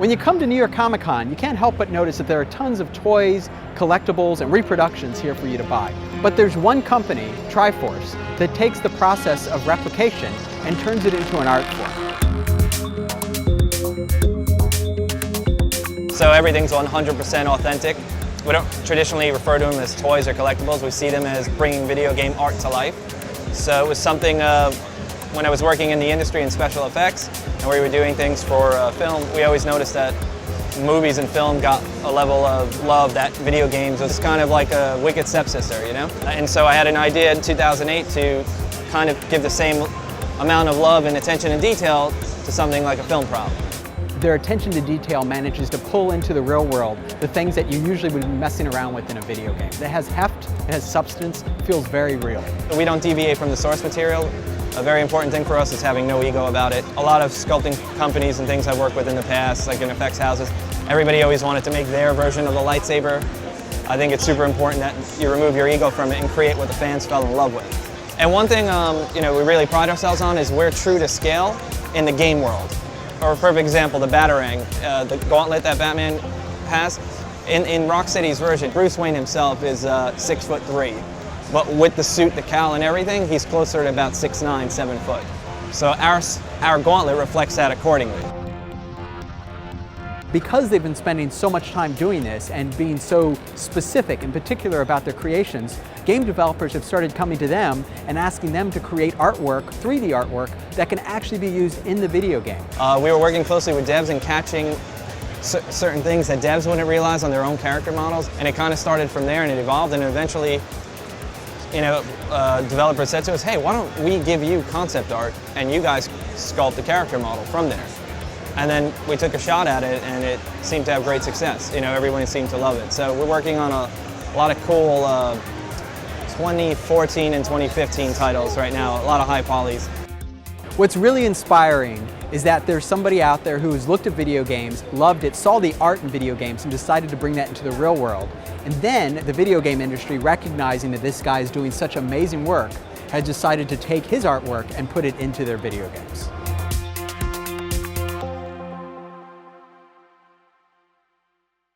When you come to New York Comic Con, you can't help but notice that there are tons of toys, collectibles, and reproductions here for you to buy. But there's one company, Triforce, that takes the process of replication and turns it into an art form. So everything's 100% authentic. We don't traditionally refer to them as toys or collectibles. We see them as bringing video game art to life. So it was something when I was working in the industry in special effects and we were doing things for film, we always noticed that movies and film got a level of love that video games was kind of like a wicked stepsister, you know? And so I had an idea in 2008 to kind of give the same amount of love and attention and detail to something like a film prop. Their attention to detail manages to pull into the real world the things that you usually would be messing around with in a video game. It has heft, it has substance, feels very real. We don't deviate from the source material. A very important thing for us is having no ego about it. A lot of sculpting companies and things I've worked with in the past, like in effects houses, everybody always wanted to make their version of the lightsaber. I think it's super important that you remove your ego from it and create what the fans fell in love with. And one thing we really pride ourselves on is we're true to scale in the game world. For a perfect example, the Batarang, the gauntlet that Batman has. In Rocksteady's version, Bruce Wayne himself is 6'3". But with the suit, the cowl, and everything, he's closer to about 6'9", 7 foot. So our gauntlet reflects that accordingly. Because they've been spending so much time doing this and being so specific in particular about their creations, game developers have started coming to them and asking them to create artwork, 3D artwork, that can actually be used in the video game. We were working closely with devs and catching certain things that devs wouldn't realize on their own character models, and it kind of started from there and it evolved, and eventually developers said to us, hey, why don't we give you concept art and you guys sculpt the character model from there? And then we took a shot at it and it seemed to have great success. Everyone seemed to love it. So we're working on a lot of cool 2014 and 2015 titles right now, a lot of high polys. What's really inspiring is that there's somebody out there who has looked at video games, loved it, saw the art in video games, and decided to bring that into the real world. And then the video game industry, recognizing that this guy is doing such amazing work, has decided to take his artwork and put it into their video games.